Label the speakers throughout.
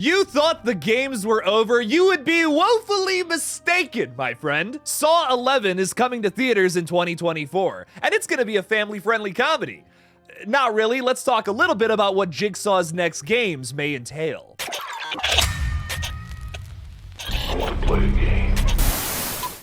Speaker 1: You thought the games were over? You would be woefully mistaken, my friend. Saw 11 is coming to theaters in 2024, and it's gonna be a family-friendly comedy. Not really. Let's talk a little bit about what Jigsaw's next games may entail.
Speaker 2: I want to play a game.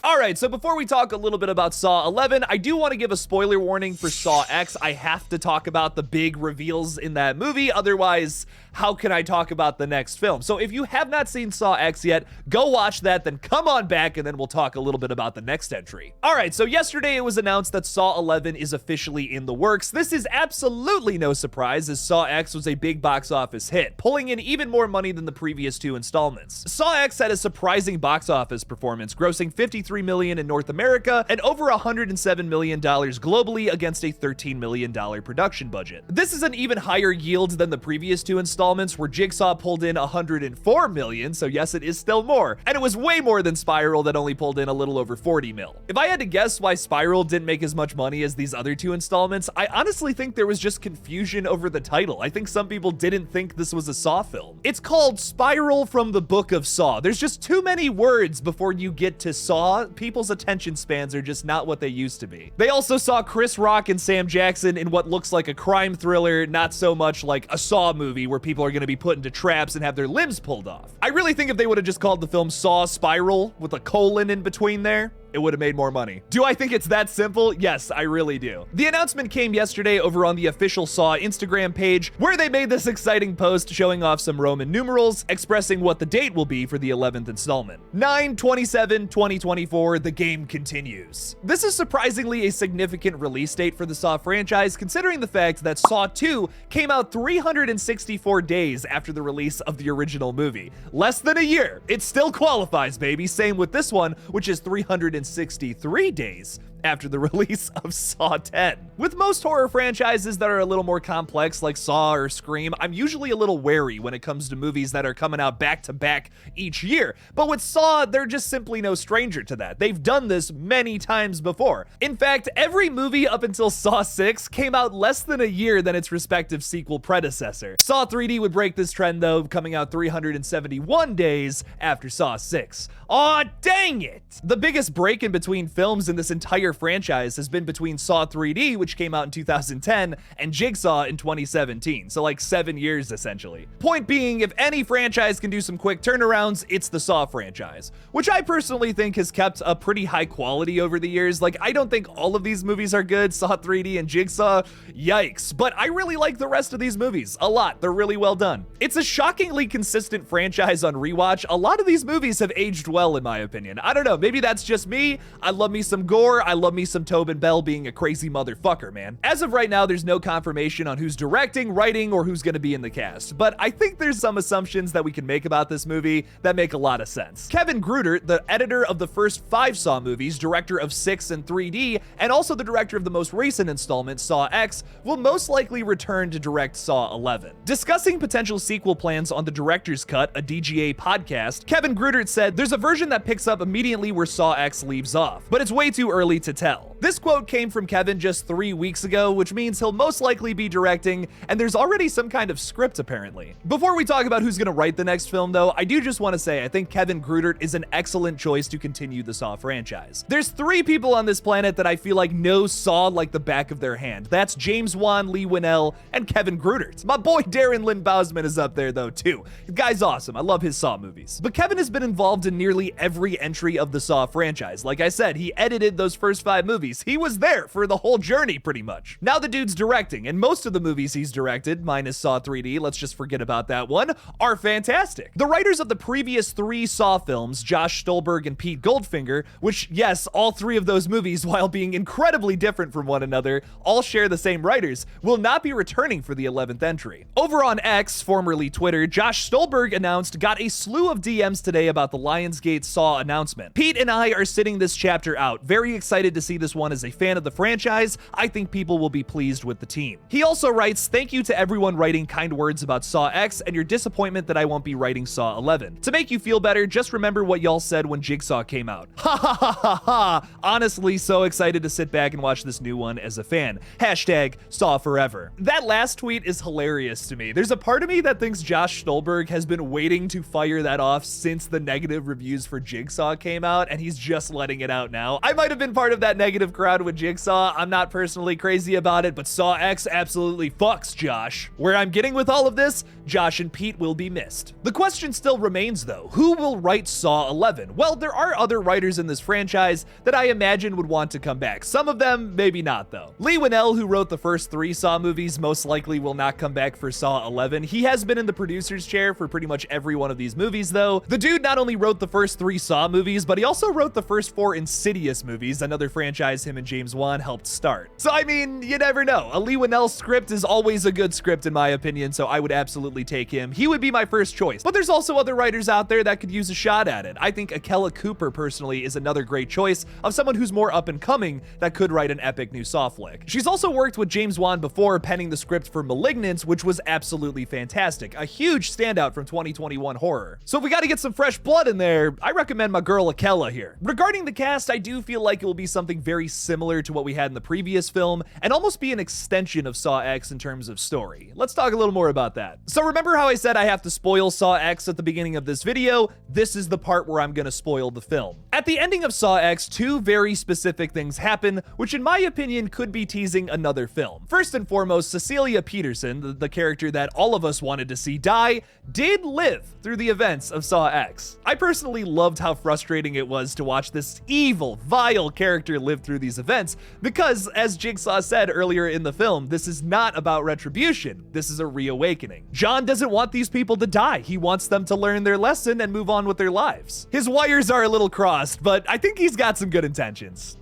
Speaker 1: Alright, so before we talk a little bit about Saw 11, I do want to give a spoiler warning for Saw X. I have to talk about the big reveals in that movie, otherwise, how can I talk about the next film? So if you have not seen Saw X yet, go watch that, then come on back, and then we'll talk a little bit about the next entry. Alright, so yesterday it was announced that Saw 11 is officially in the works. This is absolutely no surprise, as Saw X was a big box office hit, pulling in even more money than the previous two installments. Saw X had a surprising box office performance, grossing $53 million in North America and over $107 million globally against a $13 million production budget. This is an even higher yield than the previous two installments, where Jigsaw pulled in $104 million, so yes, it is still more. And it was way more than Spiral, that only pulled in a little over $40 mil. If I had to guess why Spiral didn't make as much money as these other two installments, I honestly think there was just confusion over the title. I think some people didn't think this was a Saw film. It's called Spiral from the Book of Saw. There's just too many words before you get to Saw. People's attention spans are just not what they used to be. They also saw Chris Rock and Sam Jackson in what looks like a crime thriller, not so much like a Saw movie where people are going to be put into traps and have their limbs pulled off. I really think if they would have just called the film Saw Spiral with a colon in between there, it would have made more money. Do I think it's that simple? Yes, I really do. The announcement came yesterday over on the official Saw Instagram page, where they made this exciting post showing off some Roman numerals, expressing what the date will be for the 11th installment. 9/27/2024, the game continues. This is surprisingly a significant release date for the Saw franchise, considering the fact that Saw 2 came out 364 days after the release of the original movie. Less than a year. It still qualifies, baby. Same with this one, which is 363 days after the release of Saw 10. With most horror franchises that are a little more complex, like Saw or Scream, I'm usually a little wary when it comes to movies that are coming out back to back each year. But with Saw, they're just simply no stranger to that. They've done this many times before. In fact, every movie up until Saw 6 came out less than a year than its respective sequel predecessor. Saw 3D would break this trend though, coming out 371 days after Saw 6. Aw, dang it! The biggest break in between films in this entire franchise has been between Saw 3D, which came out in 2010, and Jigsaw in 2017, so like 7 years essentially. Point being, if any franchise can do some quick turnarounds, it's the Saw franchise, which I personally think has kept a pretty high quality over the years. Like, I don't think all of these movies are good, Saw 3D and Jigsaw, yikes, but I really like the rest of these movies a lot. They're really well done. It's a shockingly consistent franchise on rewatch. A lot of these movies have aged well, in my opinion. I don't know, maybe that's just me. I love me some gore, I love me some Tobin Bell being a crazy motherfucker, man. As of right now, there's no confirmation on who's directing, writing, or who's gonna be in the cast, but I think there's some assumptions that we can make about this movie that make a lot of sense. Kevin Gruder, the editor of the first 5 Saw movies, director of 6 and 3D, and also the director of the most recent installment, Saw X, will most likely return to direct Saw 11. Discussing potential sequel plans on the Director's Cut, a DGA podcast, Kevin Gruder said, "There's a version that picks up immediately where Saw X leaves off, but it's way too early to tell." This quote came from Kevin just 3 weeks ago, which means he'll most likely be directing, and there's already some kind of script apparently. Before we talk about who's gonna write the next film though, I do just want to say I think Kevin Gruder is an excellent choice to continue the Saw franchise. There's 3 people on this planet that I feel like know Saw like the back of their hand. That's James Wan, Lee Winnell, and Kevin Gruder. My boy Darren Lynn Bousman is up there though too. The guy's awesome. I love his Saw movies. But Kevin has been involved in nearly every entry of the Saw franchise. Like I said, he edited those first 5 movies. He was there for the whole journey pretty much. Now the dude's directing, and most of the movies he's directed, minus Saw 3D, let's just forget about that one, are fantastic. The writers of the previous 3 Saw films, Josh Stolberg and Pete Goldfinger, which yes, all 3 of those movies, while being incredibly different from one another, all share the same writers, will not be returning for the 11th entry. Over on X, formerly Twitter, Josh Stolberg announced, got a slew of DMs today about the Lionsgate Saw announcement. Pete and I are sitting this chapter out, very excited excited to see this one as a fan of the franchise. I think people will be pleased with the team. He also writes, thank you to everyone writing kind words about Saw X and your disappointment that I won't be writing Saw 11. To make you feel better, just remember what y'all said when Jigsaw came out. Ha ha ha ha ha. Honestly, so excited to sit back and watch this new one as a fan. Hashtag Saw Forever. That last tweet is hilarious to me. There's a part of me that thinks Josh Snowberg has been waiting to fire that off since the negative reviews for Jigsaw came out, and he's just letting it out now. I might have been part of that negative crowd with Jigsaw. I'm not personally crazy about it, but Saw X absolutely fucks Josh. Where I'm getting with all of this, Josh and Pete will be missed. The question still remains though, who will write Saw 11? Well, there are other writers in this franchise that I imagine would want to come back. Some of them, maybe not though. Leigh Whannell, who wrote the first 3 Saw movies, most likely will not come back for Saw 11. He has been in the producer's chair for pretty much every one of these movies though. The dude not only wrote the first 3 Saw movies, but he also wrote the first 4 Insidious movies, another franchise him and James Wan helped start. So I mean, you never know. A Leigh Whannell script is always a good script in my opinion, so I would absolutely take him. He would be my first choice. But there's also other writers out there that could use a shot at it. I think Akela Cooper personally is another great choice of someone who's more up and coming that could write an epic new Saw flick. She's also worked with James Wan before, penning the script for *Malignant*, which was absolutely fantastic. A huge standout from 2021 horror. So if we gotta get some fresh blood in there, I recommend my girl Akela here. Regarding the cast, I do feel like it will be something very similar to what we had in the previous film, and almost be an extension of Saw X in terms of story. Let's talk a little more about that. So remember how I said I have to spoil Saw X at the beginning of this video? This is the part where I'm gonna spoil the film. At the ending of Saw X, 2 very specific things happen, which in my opinion could be teasing another film. First and foremost, Cecilia Peterson, the character that all of us wanted to see die, did live through the events of Saw X. I personally loved how frustrating it was to watch this evil, vile character live through these events, because as Jigsaw said earlier in the film, this is not about retribution, this is a reawakening. John doesn't want these people to die. He wants them to learn their lesson and move on with their lives. His wires are a little crossed, but I think he's got some good intentions.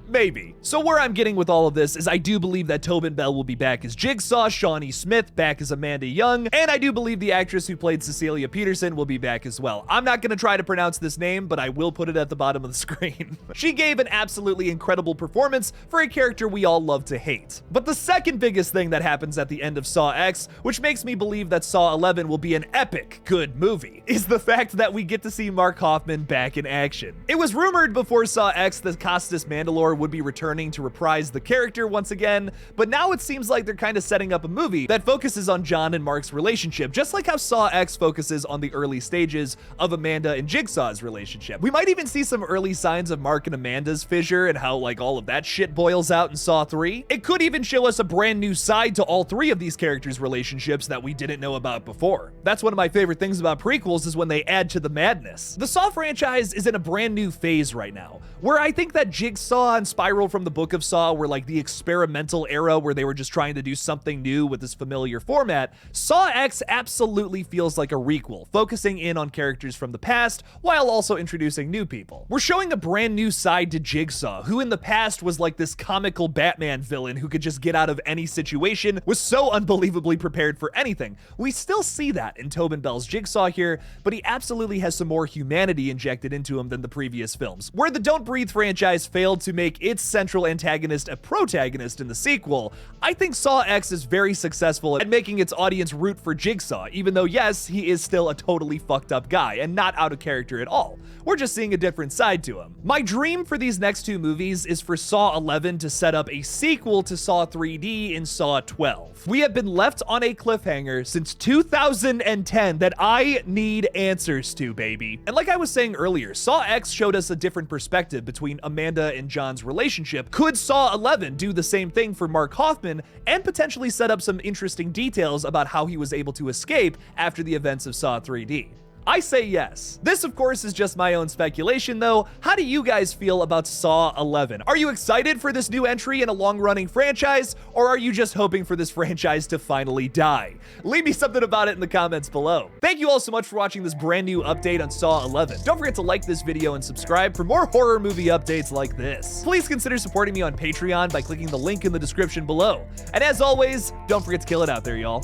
Speaker 1: Maybe. So where I'm getting with all of this is I do believe that Tobin Bell will be back as Jigsaw, Shawnee Smith back as Amanda Young, and I do believe the actress who played Cecilia Peterson will be back as well. I'm not gonna try to pronounce this name, but I will put it at the bottom of the screen. She gave an absolutely incredible performance for a character we all love to hate. But the second biggest thing that happens at the end of Saw X, which makes me believe that Saw 11 will be an epic good movie, is the fact that we get to see Mark Hoffman back in action. It was rumored before Saw X that Costas Mandylor would be returning to reprise the character once again, but now it seems like they're kind of setting up a movie that focuses on John and Mark's relationship, just like how Saw X focuses on the early stages of Amanda and Jigsaw's relationship. We might even see some early signs of Mark and Amanda's fissure and how like all of that shit boils out in Saw 3. It could even show us a brand new side to all 3 of these characters' relationships that we didn't know about before. That's one of my favorite things about prequels is when they add to the madness. The Saw franchise is in a brand new phase right now, where I think that Jigsaw and Spiral from the Book of Saw were like the experimental era where they were just trying to do something new with this familiar format. Saw X absolutely feels like a requel, focusing in on characters from the past while also introducing new people. We're showing a brand new side to Jigsaw, who in the past was like this comical Batman villain who could just get out of any situation, was so unbelievably prepared for anything. We still see that in Tobin Bell's Jigsaw here, but he absolutely has some more humanity injected into him than the previous films. Where the Don't Breathe franchise failed to make its central antagonist a protagonist in the sequel, I think Saw X is very successful at making its audience root for Jigsaw, even though yes, he is still a totally fucked up guy and not out of character at all. We're just seeing a different side to him. My dream for these next 2 movies is for Saw 11 to set up a sequel to Saw 3D in Saw 12. We have been left on a cliffhanger since 2010 that I need answers to, baby. And like I was saying earlier, Saw X showed us a different perspective between Amanda and John's relationship. Could Saw 11 do the same thing for Mark Hoffman and potentially set up some interesting details about how he was able to escape after the events of Saw 3D? I say yes. This, of course, is just my own speculation, though. How do you guys feel about Saw 11? Are you excited for this new entry in a long-running franchise, or are you just hoping for this franchise to finally die? Leave me something about it in the comments below. Thank you all so much for watching this brand new update on Saw 11. Don't forget to like this video and subscribe for more horror movie updates like this. Please consider supporting me on Patreon by clicking the link in the description below. And as always, don't forget to kill it out there, y'all.